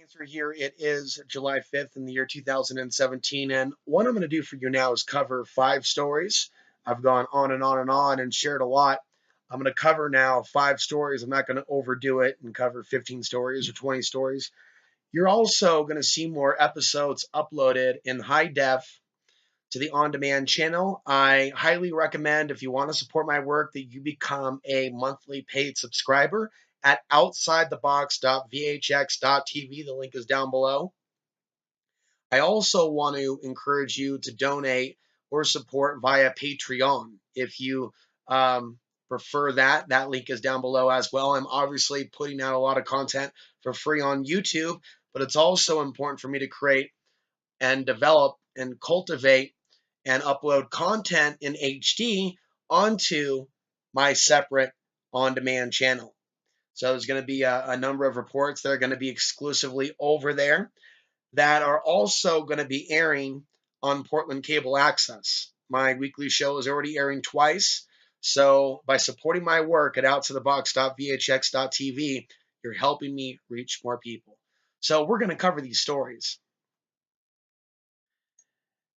Answer here. It is July 5th in the year 2017. And what I'm going to do for you now is cover 5 stories. I've gone on and on and on and shared a lot. I'm going to cover now 5 stories. I'm not going to overdo it and cover 15 stories or 20 stories. You're also going to see more episodes uploaded in high def to the on demand channel. I highly recommend, if you want to support my work, that you become a monthly paid subscriber at outsidethebox.vhx.tv. The link is down below. I also want to encourage you to donate or support via Patreon. If you prefer that, that link is down below as well. I'm obviously putting out a lot of content for free on YouTube, but it's also important for me to create and develop and cultivate and upload content in HD onto my separate on-demand channel. So there's going to be a number of reports that are going to be exclusively over there that are also going to be airing on Portland Cable Access. My weekly show is already airing twice. So by supporting my work at outsidethebox.vhx.tv, you're helping me reach more people. So we're going to cover these stories.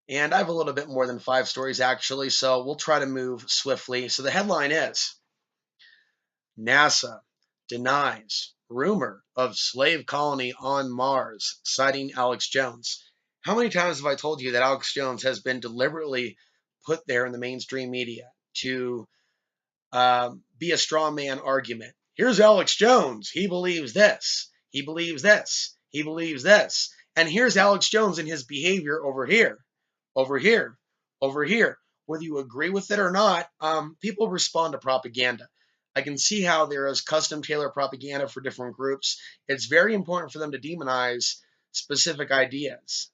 And I have a little bit more than 5 stories, actually, so we'll try to move swiftly. So the headline is NASA denies rumor of slave colony on Mars, citing Alex Jones. How many times have I told you that Alex Jones has been deliberately put there in the mainstream media to be a straw man argument? Here's Alex Jones. He believes this. He believes this. He believes this. And here's Alex Jones and his behavior over here, over here, over here. Whether you agree with it or not, people respond to propaganda. I can see how there is custom tailored propaganda for different groups. It's very important for them to demonize specific ideas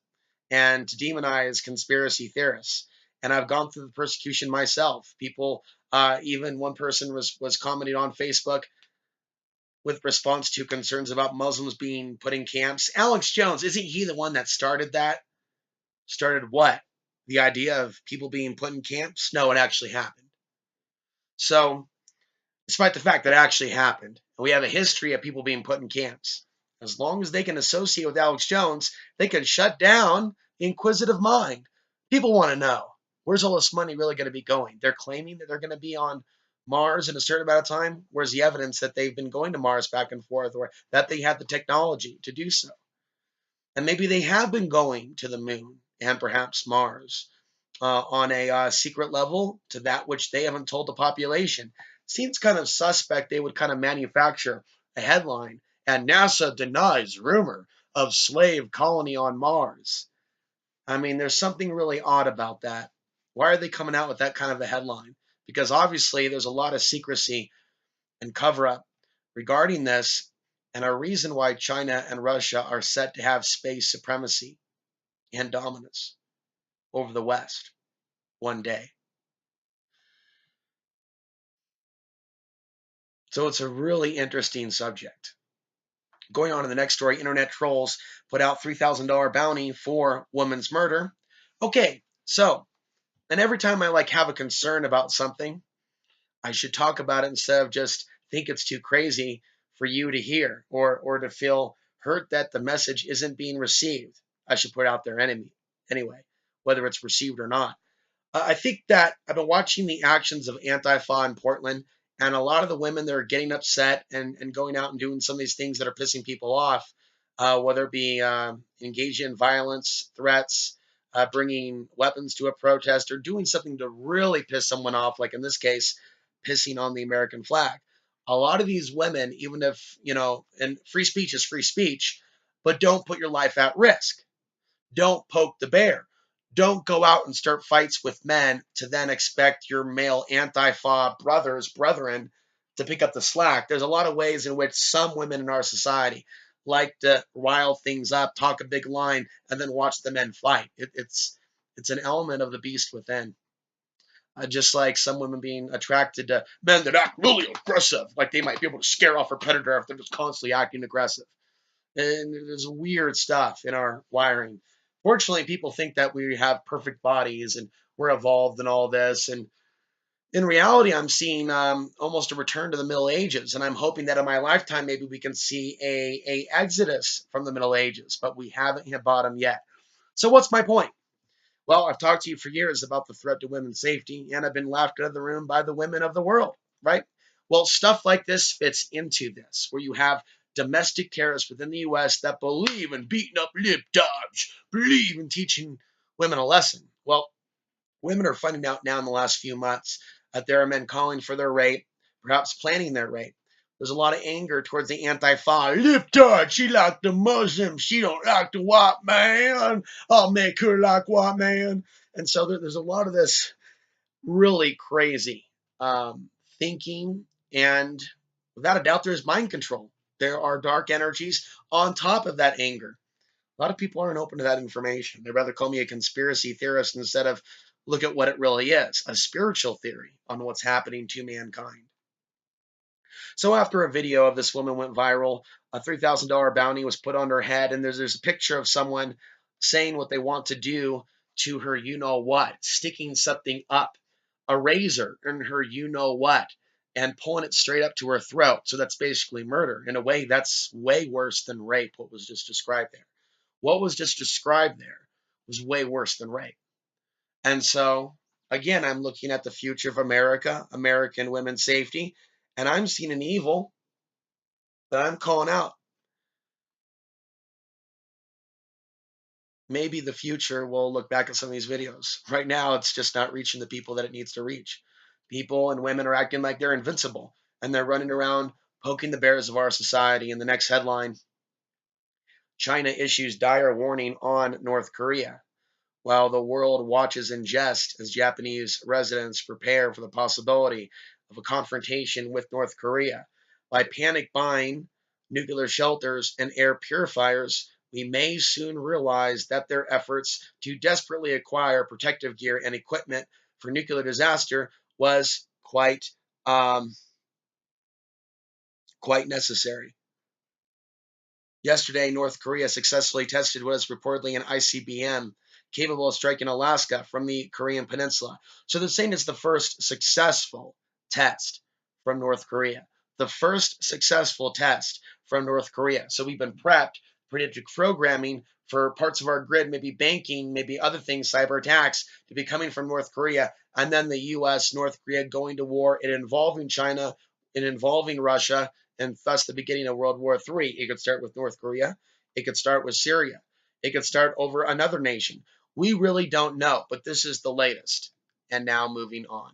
and to demonize conspiracy theorists. And I've gone through the persecution myself. People, even one person was commenting on Facebook with response to concerns about Muslims being put in camps. Alex Jones, isn't he the one that started that? Started what? The idea of people being put in camps? No, it actually happened. So, despite the fact that it actually happened, and we have a history of people being put in camps, as long as they can associate with Alex Jones, they can shut down the inquisitive mind. People want to know, where's all this money really going to be going? They're claiming that they're going to be on Mars in a certain amount of time. Where's the evidence that they've been going to Mars back and forth, or that they have the technology to do so? And maybe they have been going to the moon and perhaps Mars on a secret level to that which they haven't told the population. Seems kind of suspect they would kind of manufacture a headline, and NASA denies rumor of slave colony on Mars. I mean, there's something really odd about that. Why are they coming out with that kind of a headline? Because obviously there's a lot of secrecy and cover up regarding this, and a reason why China and Russia are set to have space supremacy and dominance over the West one day. So it's a really interesting subject. Going on to the next story, internet trolls put out $3,000 bounty for woman's murder. Okay, so, and every time I have a concern about something, I should talk about it instead of just think it's too crazy for you to hear or to feel hurt that the message isn't being received. I should put it out there anyway, whether it's received or not. I think that I've been watching the actions of Antifa in Portland, and a lot of the women that are getting upset and going out and doing some of these things that are pissing people off, whether it be engaging in violence, threats, bringing weapons to a protest, or doing something to really piss someone off, like in this case, pissing on the American flag. A lot of these women, even if, and free speech is free speech, but don't put your life at risk. Don't poke the bear. Don't go out and start fights with men to then expect your male Antifa brethren, to pick up the slack. There's a lot of ways in which some women in our society like to rile things up, talk a big line, and then watch the men fight. It's an element of the beast within. Just like some women being attracted to men that act really aggressive, like they might be able to scare off a predator if they're just constantly acting aggressive. And there's weird stuff in our wiring. Fortunately, people think that we have perfect bodies and we're evolved and all this. And In reality, I'm seeing almost a return to the Middle Ages, and I'm hoping that in my lifetime, maybe we can see a exodus from the Middle Ages, but we haven't hit bottom yet. So what's my point? Well, I've talked to you for years about the threat to women's safety, and I've been laughed out of the room by the women of the world, right? Well, stuff like this fits into this, where you have domestic terrorists within the U.S. that believe in beating up libtards, believe in teaching women a lesson. Well, women are finding out now in the last few months that there are men calling for their rape, perhaps planning their rape. There's a lot of anger towards the anti-fa. Libtard, she like the Muslims. She don't like the white man. I'll make her like white man. And so there's a lot of this really crazy thinking. And without a doubt, there's mind control. There are dark energies on top of that anger. A lot of people aren't open to that information. They'd rather call me a conspiracy theorist instead of look at what it really is, a spiritual theory on what's happening to mankind. So after a video of this woman went viral, a $3,000 bounty was put on her head, and there's a picture of someone saying what they want to do to her you know what, sticking something up, a razor in her you know what, and pulling it straight up to her throat. So that's basically murder. In a way, that's way worse than rape, what was just described there. What was just described there was way worse than rape. And so, again, I'm looking at the future of America, American women's safety, and I'm seeing an evil that I'm calling out. Maybe the future will look back at some of these videos. Right now, it's just not reaching the people that it needs to reach. People and women are acting like they're invincible, and they're running around poking the bears of our society. In the next headline, China issues dire warning on North Korea, while the world watches in jest as Japanese residents prepare for the possibility of a confrontation with North Korea. By panic buying nuclear shelters and air purifiers, we may soon realize that their efforts to desperately acquire protective gear and equipment for nuclear disaster was um, quite necessary. Yesterday, North Korea successfully tested what is reportedly an ICBM capable of striking Alaska from the Korean Peninsula. So they're saying it's the first successful test from North Korea. The first successful test from North Korea. So we've been prepped, predictive programming for parts of our grid, maybe banking, maybe other things, cyber attacks, to be coming from North Korea. And then the US, North Korea going to war, it involving China, it involving Russia, and thus the beginning of World War III. It could start with North Korea. It could start with Syria. It could start over another nation. We really don't know, but this is the latest. And now moving on,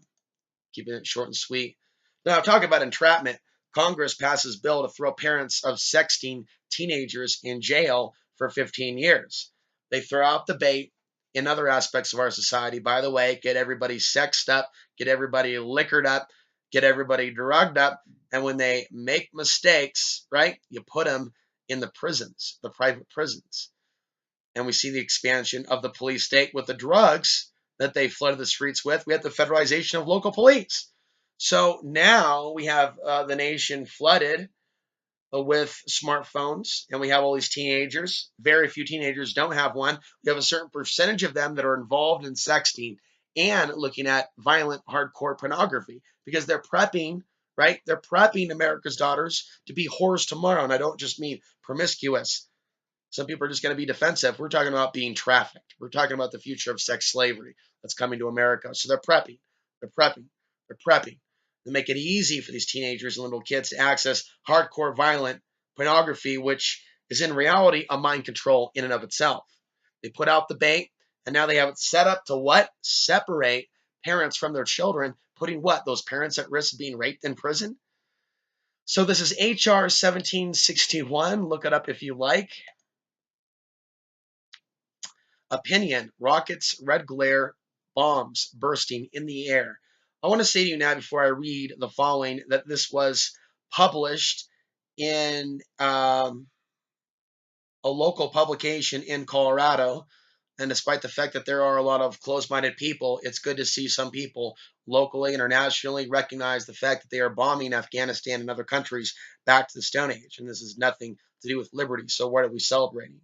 keeping it short and sweet. Now, talk about entrapment. Congress passes bill to throw parents of sexting teenagers in jail for 15 years. They throw out the bait in other aspects of our society. By the way, get everybody sexed up, get everybody liquored up, get everybody drugged up. And when they make mistakes, right, you put them in the prisons, the private prisons. And we see the expansion of the police state with the drugs that they flooded the streets with. We have the federalization of local police. So now we have the nation flooded with smartphones, and we have all these teenagers. Very few teenagers don't have one. We have a certain percentage of them that are involved in sexting and looking at violent, hardcore pornography because they're prepping, right? They're prepping America's daughters to be whores tomorrow. And I don't just mean promiscuous. Some people are just going to be defensive. We're talking about being trafficked. We're talking about the future of sex slavery that's coming to America. So they're prepping. They're prepping. They're prepping. They make it easy for these teenagers and little kids to access hardcore violent pornography, which is in reality a mind control in and of itself. They put out the bait, and now they have it set up to what? Separate parents from their children, putting what? Those parents at risk of being raped in prison? So this is HR 1761. Look it up if you like. Opinion, rockets, red glare, bombs bursting in the air. I want to say to you now before I read the following that this was published in a local publication in Colorado. And despite the fact that there are a lot of closed minded people, it's good to see some people locally, internationally recognize the fact that they are bombing Afghanistan and other countries back to the Stone Age. And this has nothing to do with liberty. So, what are we celebrating?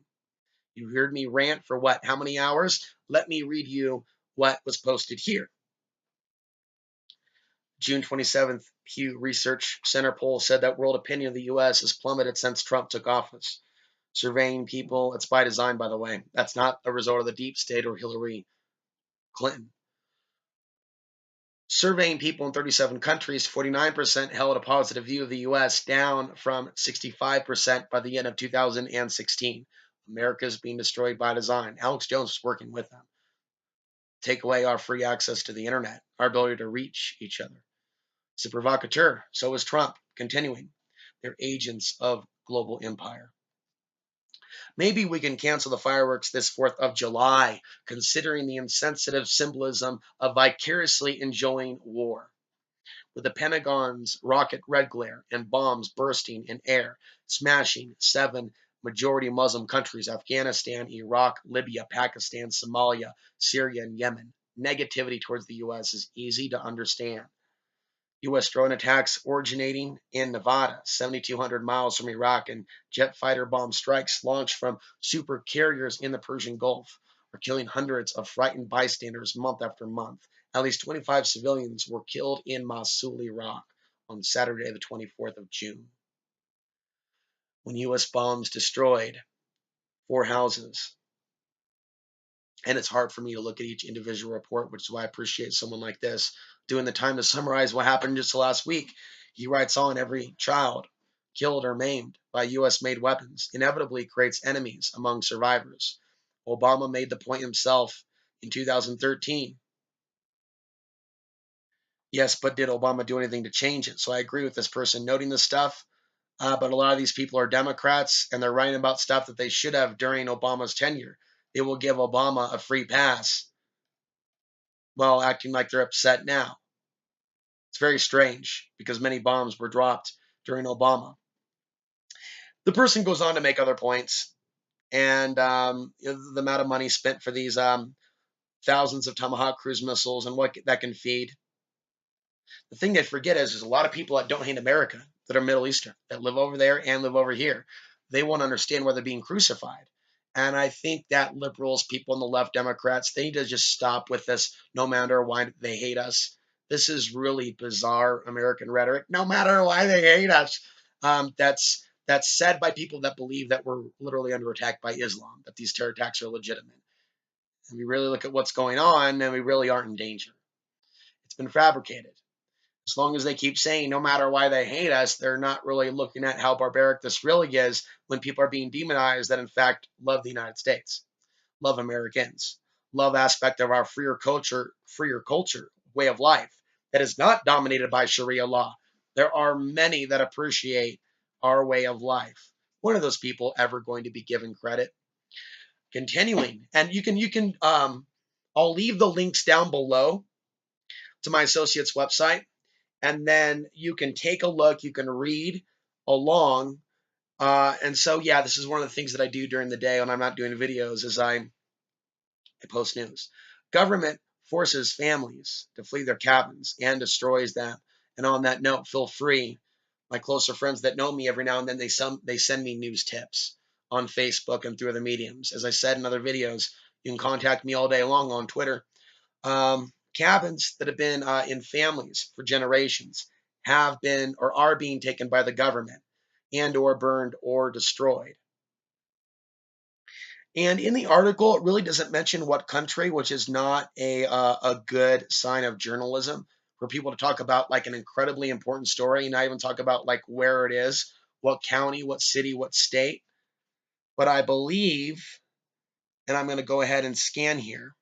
You heard me rant for what? How many hours? Let me read you what was posted here. June 27th, Pew Research Center poll said that world opinion of the U.S. has plummeted since Trump took office. Surveying people, it's by design, by the way. That's not a result of the deep state or Hillary Clinton. Surveying people in 37 countries, 49% held a positive view of the U.S., down from 65% by the end of 2016. America is being destroyed by design. Alex Jones is working with them. Take away our free access to the internet, our ability to reach each other. It's a provocateur. So is Trump. Continuing. They're agents of global empire. Maybe we can cancel the fireworks this 4th of July, considering the insensitive symbolism of vicariously enjoying war. With the Pentagon's rocket red glare and bombs bursting in air, smashing 7 majority Muslim countries: Afghanistan, Iraq, Libya, Pakistan, Somalia, Syria, and Yemen. Negativity towards the U.S. is easy to understand. U.S. drone attacks originating in Nevada, 7,200 miles from Iraq, and jet fighter bomb strikes launched from super carriers in the Persian Gulf are killing hundreds of frightened bystanders month after month. At least 25 civilians were killed in Mosul, Iraq on Saturday, the 24th of June, when U.S. bombs destroyed 4 houses. And it's hard for me to look at each individual report, which is why I appreciate someone like this doing the time to summarize what happened just last week. He writes on: every child killed or maimed by U.S.-made weapons inevitably creates enemies among survivors. Obama made the point himself in 2013. Yes, but did Obama do anything to change it? So I agree with this person noting this stuff. But a lot of these people are Democrats, and they're writing about stuff that they should have during Obama's tenure. They will give Obama a free pass while acting like they're upset now. It's very strange because many bombs were dropped during Obama. The person goes on to make other points, and the amount of money spent for these thousands of Tomahawk cruise missiles and what that can feed. The thing they forget is there's a lot of people that don't hate America that are Middle Eastern, that live over there and live over here. They won't understand why they're being crucified. And I think that liberals, people on the left, Democrats, they need to just stop with this no matter why they hate us. This is really bizarre American rhetoric. No matter why they hate us. That's said by people that believe that we're literally under attack by Islam, that these terror attacks are legitimate. And we really look at what's going on, and we really aren't in danger. It's been fabricated. As long as they keep saying no matter why they hate us, they're not really looking at how barbaric this really is when people are being demonized that in fact love the United States, love Americans, love aspect of our freer culture, way of life that is not dominated by Sharia law. There are many that appreciate our way of life. One of those people ever going to be given credit? Continuing, and I'll leave the links down below to my associate's website, and then you can take a look, you can read along. And so, yeah, this is one of the things that I do during the day when I'm not doing videos, is I post news. Government forces families to flee their cabins and destroys them. And on that note, feel free, my closer friends that know me, every now and then they send me news tips on Facebook and through other mediums. As I said in other videos, you can contact me all day long on Twitter. Cabins that have been in families for generations have been or are being taken by the government and or burned or destroyed. And in the article, it really doesn't mention what country, which is not a good sign of journalism for people to talk about like an incredibly important story and not even talk about like where it is, what county, what city, what state. But I believe, and I'm going to go ahead and scan here.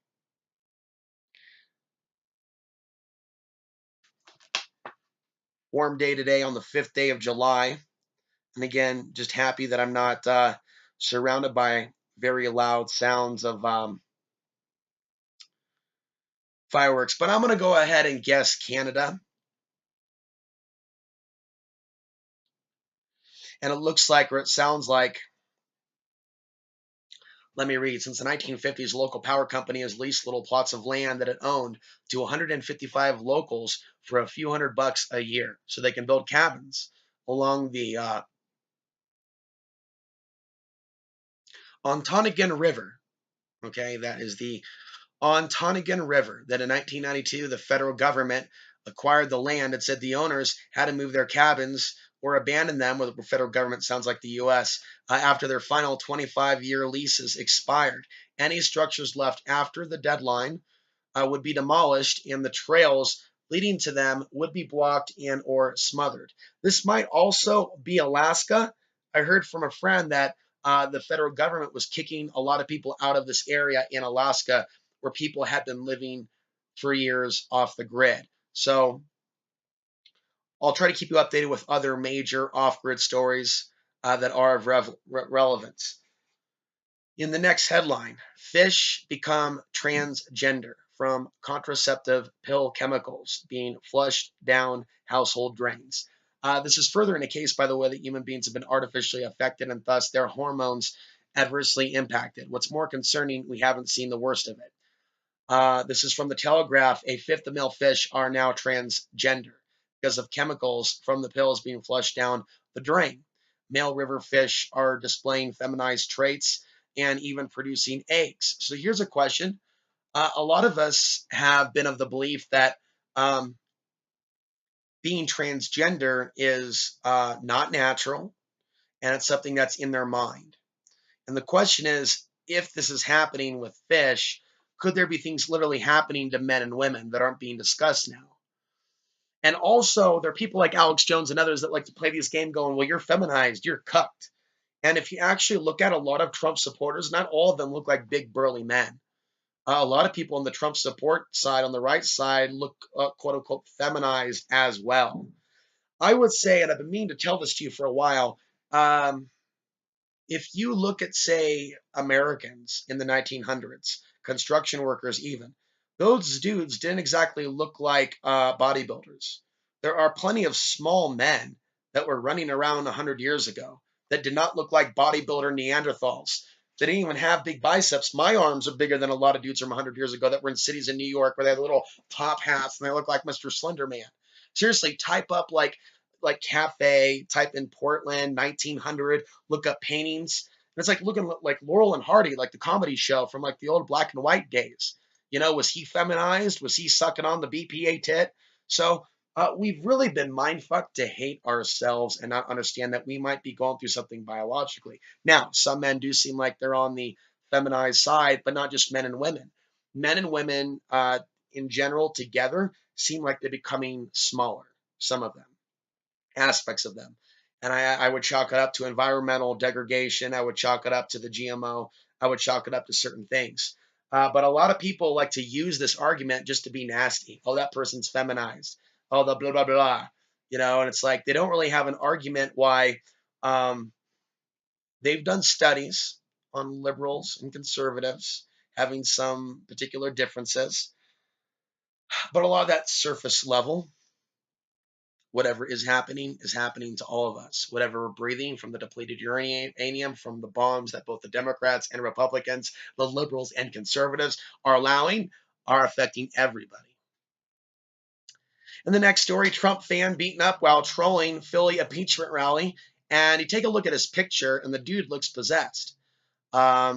Warm day today on the 5th day of July. And again, just happy that I'm not surrounded by very loud sounds of fireworks. But I'm going to go ahead and guess Canada. And it looks like, or it sounds like, let me read. Since the 1950s, a local power company has leased little plots of land that it owned to 155 locals for a few $100 a year, so they can build cabins along the Ontonagon River. Okay, that is the Ontonagon River. That in 1992, the federal government acquired the land and said the owners had to move their cabins or abandon them, with the federal government sounds like the U.S., after their final 25-year leases expired. Any structures left after the deadline would be demolished, and the trails leading to them would be blocked and or smothered. This might also be Alaska. I heard from a friend that the federal government was kicking a lot of people out of this area in Alaska where people had been living for years off the grid. So I'll try to keep you updated with other major off-grid stories that are of relevance. In the next headline, fish become transgender from contraceptive pill chemicals being flushed down household drains. This is further in a case, by the way, that human beings have been artificially affected and thus their hormones adversely impacted. What's more concerning, we haven't seen the worst of it. This is from the Telegraph. A fifth of male fish are now transgender because of chemicals from the pills being flushed down the drain. Male river fish are displaying feminized traits and even producing eggs. So here's a question. A lot of us have been of the belief that being transgender is not natural and it's something that's in their mind. And the question is, if this is happening with fish, could there be things literally happening to men and women that aren't being discussed now? And also, there are people like Alex Jones and others that like to play this game going, well, you're feminized, you're cucked. And if you actually look at a lot of Trump supporters, not all of them look like big burly men. A lot of people on the Trump support side, on the right side, look quote unquote feminized as well. I would say, and I've been meaning to tell this to you for a while, if you look at, say, Americans in the 1900s, construction workers even, those dudes didn't exactly look like bodybuilders. There are plenty of small men that were running around 100 years ago that did not look like bodybuilder Neanderthals. They didn't even have big biceps. My arms are bigger than a lot of dudes from 100 years ago that were in cities in New York where they had little top hats and they look like Mr. Slender Man. Seriously, type up like cafe, type in Portland 1900, look up paintings. And it's like looking like Laurel and Hardy, like the comedy show from like the old black and white days. You know, was he feminized? Was he sucking on the BPA tit? So we've really been mindfucked to hate ourselves and not understand that we might be going through something biologically. Now, some men do seem like they're on the feminized side, but not just men and women. Men and women in general together seem like they're becoming smaller, some of them, aspects of them. And I would chalk it up to environmental degradation. I would chalk it up to the GMO. I would chalk it up to certain things. But a lot of people like to use this argument just to be nasty. Oh, that person's feminized. Oh, the blah, blah, blah. You know, and it's like they don't really have an argument why they've done studies on liberals and conservatives having some particular differences. But a lot of that surface level. Whatever is happening to all of us. Whatever we're breathing from the depleted uranium, from the bombs that both the Democrats and Republicans, the liberals and conservatives are allowing, are affecting everybody. In the next story, Trump fan beaten up while trolling Philly impeachment rally. And you take a look at his picture, and the dude looks possessed. I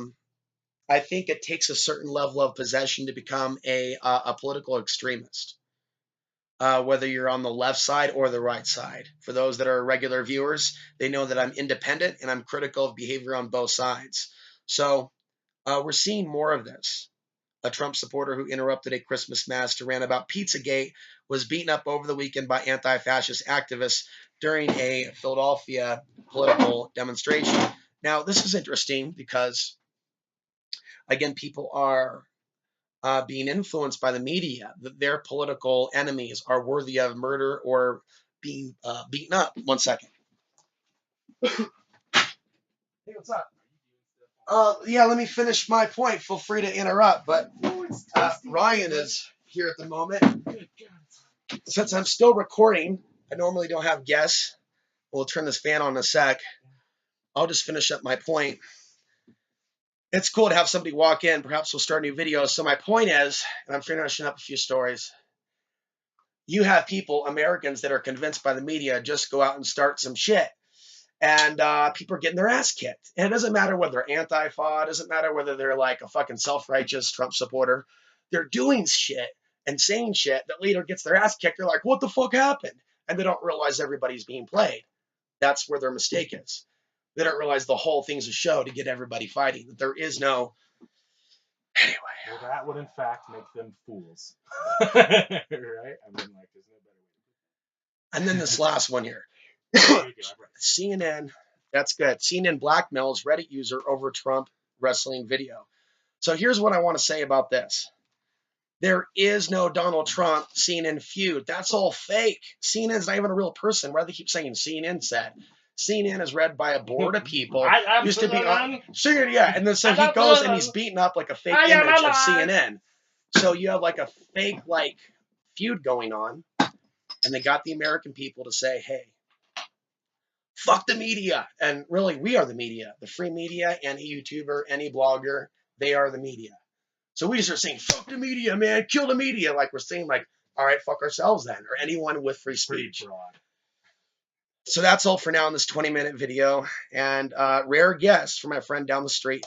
think it takes a certain level of possession to become a political extremist. Whether you're on the left side or the right side. For those that are regular viewers, they know that I'm independent and I'm critical of behavior on both sides. So we're seeing more of this. A Trump supporter who interrupted a Christmas mass to rant about Pizzagate was beaten up over the weekend by anti-fascist activists during a Philadelphia political demonstration. Now, this is interesting because, again, people are being influenced by the media, that their political enemies are worthy of murder or being beaten up. 1 second. Hey, what's up? Yeah, let me finish my point. Feel free to interrupt, but Ryan is here at the moment. Since I'm still recording, I normally don't have guests. We'll turn this fan on in a sec. I'll just finish up my point. It's cool to have somebody walk in. Perhaps we'll start a new video. So my point is, and I'm finishing up a few stories, you have people, Americans, that are convinced by the media, just go out and start some shit. And people are getting their ass kicked. And it doesn't matter whether they're anti-fa, it doesn't matter whether they're like a fucking self-righteous Trump supporter. They're doing shit and saying shit that later gets their ass kicked. They're like, what the fuck happened? And they don't realize everybody's being played. That's where their mistake is. They don't realize the whole thing's a show to get everybody fighting. That there is no. Anyway. Well, that would in fact make them fools. Right? I mean, like, there's no better way. And then this last one here. There you go, I brought it. CNN, that's good. CNN blackmails Reddit user over Trump wrestling video. So here's what I want to say about this. There is no Donald Trump CNN feud. That's all fake. CNN's not even a real person. Why do they keep saying CNN said? CNN is read by a board of people. Used to be on, yeah, and then so he goes and he's beating up like a fake image of CNN. So you have like a fake like feud going on, and they got the American people to say, hey, fuck the media. And really, we are the media. The free media, any YouTuber, any blogger, they are the media. So we just are saying, fuck the media, man, kill the media. Like we're saying, like, all right, fuck ourselves then, or anyone with free speech. So that's all for now in this 20-minute video. And rare guest for my friend down the street.